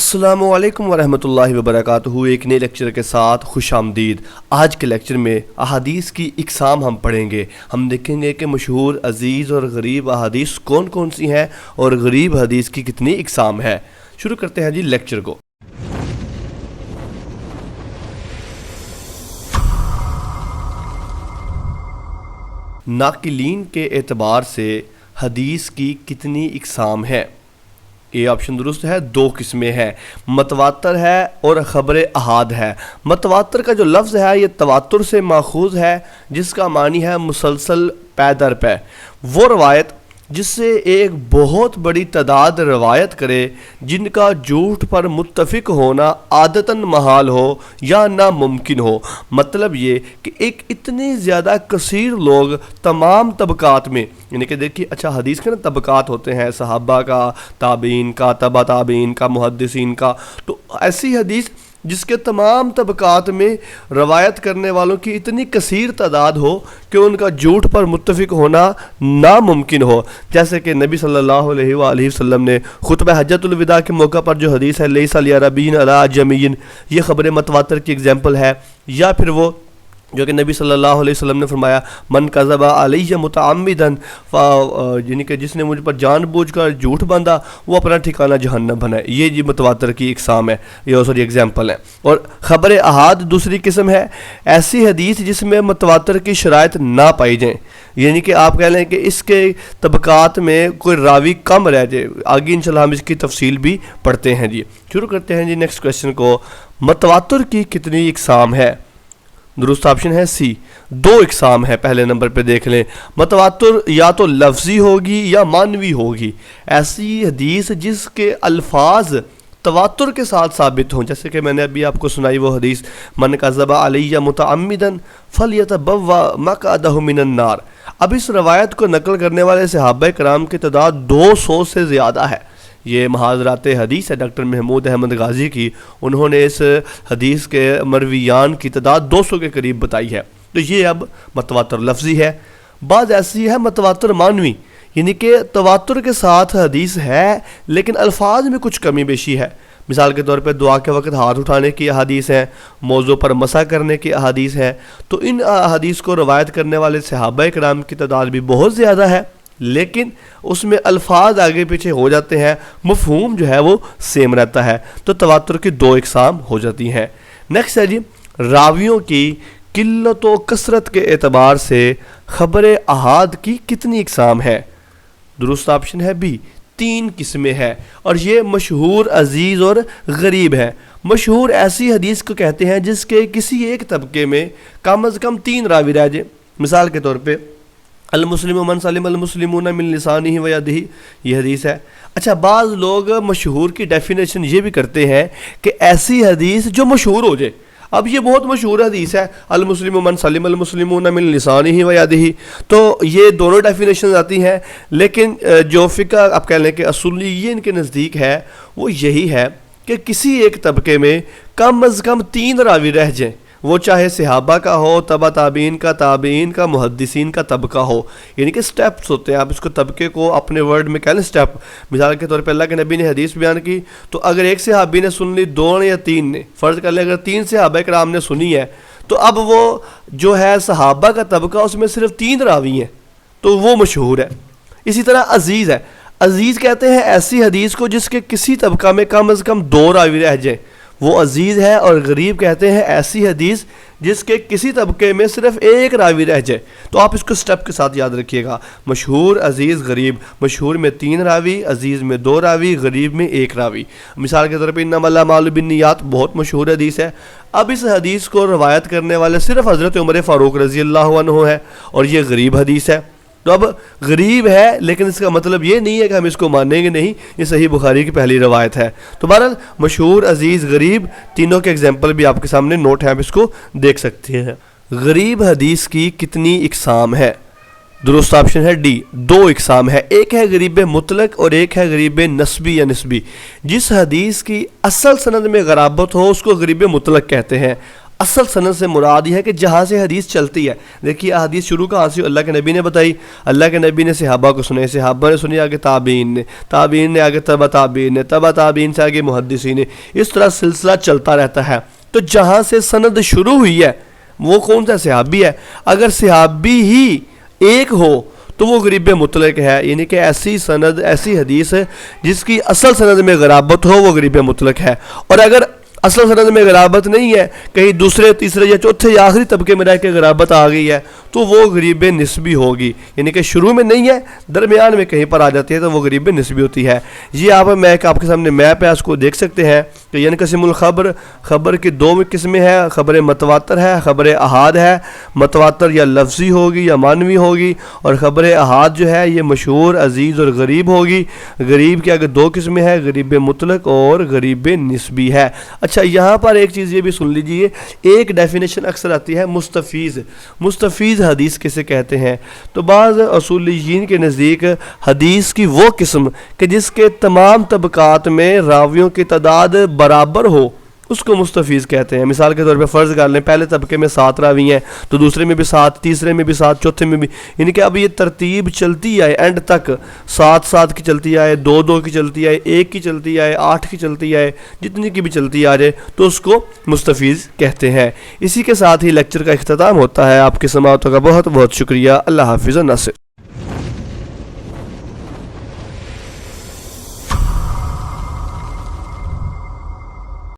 السلام علیکم ورحمۃ اللہ وبرکاتہ۔ ایک نئے لیکچر کے ساتھ خوش آمدید۔ آج کے لیکچر میں احادیث کی اقسام ہم پڑھیں گے۔ ہم دیکھیں گے کہ مشہور، عزیز اور غریب احادیث کون کون سی ہیں اور غریب حدیث کی کتنی اقسام ہے۔ شروع کرتے ہیں جی لیکچر کو۔ ناقلین کے اعتبار سے حدیث کی کتنی اقسام ہے؟ یہ آپشن درست ہے، دو قسمیں ہیں، متواتر ہے اور خبر احاد ہے۔ متواتر کا جو لفظ ہے یہ تواتر سے ماخوذ ہے، جس کا معنی ہے مسلسل پے در پے۔ وہ روایت جس سے ایک بہت بڑی تعداد روایت کرے جن کا جھوٹ پر متفق ہونا عادتاً محال ہو یا ناممکن ہو۔ مطلب یہ کہ ایک اتنے زیادہ کثیر لوگ تمام طبقات میں، یعنی کہ دیکھیے اچھا حدیث کے نا طبقات ہوتے ہیں، صحابہ کا، تابعین کا، تبع تابعین کا، محدثین کا، تو ایسی حدیث جس کے تمام طبقات میں روایت کرنے والوں کی اتنی کثیر تعداد ہو کہ ان کا جھوٹ پر متفق ہونا ناممکن ہو، جیسے کہ نبی صلی اللہ علیہ وآلہ وسلم نے خطبہ حجۃ الوداع کے موقع پر جو حدیث ہے لیس لعربی علی اعجمی، یہ خبر متواتر کی اگزامپل ہے۔ یا پھر وہ جو کہ نبی صلی اللہ علیہ وسلم نے فرمایا من کذب علی متعمدا، یعنی کہ جس نے مجھ پر جان بوجھ کر جھوٹ باندھا وہ اپنا ٹھکانہ جہنم بنائے۔ یہ جی متواتر کی اقسام ہے، یہ سوری ایگزامپل ہے۔ اور خبر احاد دوسری قسم ہے، ایسی حدیث جس میں متواتر کی شرائط نہ پائی جائیں، یعنی کہ آپ کہہ لیں کہ اس کے طبقات میں کوئی راوی کم رہ جائے۔ آگے انشاءاللہ ہم اس کی تفصیل بھی پڑھتے ہیں جی۔ شروع کرتے ہیں جی نیکسٹ کویسچن کو۔ متواتر کی کتنی اقسام ہے؟ درست آپشن ہے سی، دو اقسام ہے۔ پہلے نمبر پہ دیکھ لیں، متواتر یا تو لفظی ہوگی یا معنوی ہوگی۔ ایسی حدیث جس کے الفاظ تواتر کے ساتھ ثابت ہوں، جیسے کہ میں نے ابھی آپ کو سنائی وہ حدیث من کذب علی متعمدا فلیتبوأ مقعدہ من النار۔ اب اس روایت کو نقل کرنے والے صحابہ کرام کی تعداد 200 سے زیادہ ہے۔ یہ محاضرات حدیث ہے ڈاکٹر محمود احمد غازی کی، انہوں نے اس حدیث کے مرویان کی تعداد 200 کے قریب بتائی ہے۔ تو یہ اب متواتر لفظی ہے۔ بعض ایسی ہے متواتر معنوی، یعنی کہ تواتر کے ساتھ حدیث ہے لیکن الفاظ میں کچھ کمی بیشی ہے۔ مثال کے طور پہ دعا کے وقت ہاتھ اٹھانے کی احادیث ہیں، موضوع پر مسح کرنے کی احادیث ہیں۔ تو ان احادیث کو روایت کرنے والے صحابہ کرام کی تعداد بھی بہت زیادہ ہے، لیکن اس میں الفاظ آگے پیچھے ہو جاتے ہیں، مفہوم جو ہے وہ سیم رہتا ہے۔ تو تواتر کی دو اقسام ہو جاتی ہیں۔ نیکسٹ ہے جی، راویوں کی قلت و کثرت کے اعتبار سے خبر احاد کی کتنی اقسام ہے؟ درست آپشن ہے بی، 3 قسمیں ہیں، اور یہ مشہور، عزیز اور غریب ہے۔ مشہور ایسی حدیث کو کہتے ہیں جس کے کسی ایک طبقے میں کم از کم 3 راوی رہ جائیں۔ مثال کے طور پہ المسلم من سلم المسلمون من لسانہ و یدہ، یہ حدیث ہے۔ اچھا، بعض لوگ مشہور کی ڈیفینیشن یہ بھی کرتے ہیں کہ ایسی حدیث جو مشہور ہو جائے۔ اب یہ بہت مشہور حدیث ہے، المسلم من سلم المسلمون من لسانہ و یدہ، تو یہ دونوں ڈیفینیشن آتی ہیں، لیکن جو فقہ آپ کہہ لیں کہ اصولیین کے نزدیک ہے وہ یہی ہے کہ کسی ایک طبقے میں کم از کم 3 راوی رہ جائیں، وہ چاہے صحابہ کا ہو، تبع تابعین کا، محدثین کا طبقہ ہو، یعنی کہ سٹیپس ہوتے ہیں۔ آپ اس کو طبقے کو اپنے ورڈ میں کہہ لیں سٹیپ۔ مثال کے طور پہ اللہ کے نبی نے حدیث بیان کی، تو اگر ایک صحابی نے سن لی، 2 نے یا 3 نے، فرض کر لیں اگر 3 صحابہ کرام نے سنی ہے، تو اب وہ جو ہے صحابہ کا طبقہ اس میں صرف 3 راوی ہیں، تو وہ مشہور ہے۔ اسی طرح عزیز ہے، عزیز کہتے ہیں ایسی حدیث کو جس کے کسی طبقہ میں کم از کم 2 راوی رہ جائیں، وہ عزیز ہے۔ اور غریب کہتے ہیں ایسی حدیث جس کے کسی طبقے میں صرف 1 راوی رہ جائے۔ تو آپ اس کو سٹیپ کے ساتھ یاد رکھیے گا، مشہور، عزیز، غریب۔ مشہور میں 3 راوی، عزیز میں 2 راوی، غریب میں 1 راوی۔ مثال کے طور پہ انما الاعمال بالنیات بہت مشہور حدیث ہے۔ اب اس حدیث کو روایت کرنے والے صرف حضرت عمر فاروق رضی اللہ عنہ ہے، اور یہ غریب حدیث ہے۔ تو اب غریب ہے لیکن اس کا مطلب یہ نہیں ہے کہ ہم اس کو مانیں گے نہیں، یہ صحیح بخاری کی پہلی روایت ہے۔ تو بہرحال مشہور، عزیز، غریب، تینوں کے ایگزامپل بھی آپ کے سامنے نوٹ ہیں، آپ اس کو دیکھ سکتے ہیں۔ غریب حدیث کی کتنی اقسام ہے؟ درست آپشن ہے ڈی، 2 اقسام ہے۔ ایک ہے غریب مطلق اور ایک ہے غریب نسبی یا نسبی۔ جس حدیث کی اصل سند میں غرابت ہو اس کو غریب مطلق کہتے ہیں۔ اصل سند سے مراد یہ ہے کہ جہاں سے حدیث چلتی ہے. دیکھیے حدیث شروع کہاں سے؟ اللہ کے نبی نے بتائی, اللہ کے نبی نے صحابہ کو سنائی, صحابہ نے سنی آگے تابعین نے, تابعین نے آگے تبع تابعین نے, تبع تابعین سے آگے محدثین نے, اس طرح سلسلہ چلتا رہتا ہے. تو جہاں سے سند شروع ہوئی ہے وہ کون سا؟ صحابی ہے. اگر صحابی ہی ایک ہو تو وہ غریب مطلق ہے, یعنی کہ ایسی سند, ایسی حدیث ہے جس کی اصل سند میں غرابت ہو وہ غریب مطلق ہے. اور اگر اصل سند میں غرابت نہیں ہے, کہیں دوسرے تیسرے یا چوتھے یا آخری طبقے میں رہ کے غرابت آ گئی ہے تو وہ غریب نسبی ہوگی, یعنی کہ شروع میں نہیں ہے درمیان میں کہیں پر آ جاتی ہے تو وہ غریب نسبی ہوتی ہے. یہ آپ کے سامنے میپ ہے, اس کو دیکھ سکتے ہیں کہ ینقسم الخبر, خبر کی دو قسمیں ہیں, خبر متواتر ہے, خبر احاد ہے. متواتر یا لفظی ہوگی یا معنوی ہوگی, اور خبر احاد جو ہے یہ مشہور, عزیز اور غریب ہوگی. غریب کی اگر دو قسمیں ہیں, غریب مطلق اور غریب نسبی ہے. اچھا یہاں پر ایک چیز یہ بھی سن لیجئے, ایک ڈیفینیشن اکثر آتی ہے مستفیض. مستفیض حدیث کسے کہتے ہیں؟ تو بعض اصولیین کے نزدیک حدیث کی وہ قسم کہ جس کے تمام طبقات میں راویوں کی تعداد برابر ہو اس کو مستفیض کہتے ہیں. مثال کے طور پہ فرض کر لیں پہلے طبقے میں 7 راوی ہیں تو دوسرے میں بھی 7, تیسرے میں بھی 7, چوتھے میں بھی, یعنی کہ اب یہ ترتیب چلتی آئے اینڈ تک 7 کی چلتی آئے, 2 کی چلتی آئے, 1 کی چلتی آئے, 8 کی چلتی آئے, جتنی کی بھی چلتی آ جائے تو اس کو مستفیض کہتے ہیں. اسی کے ساتھ ہی لیکچر کا اختتام ہوتا ہے. آپ کی سماعتوں کا بہت بہت شکریہ. اللہ حافظ و ناصر.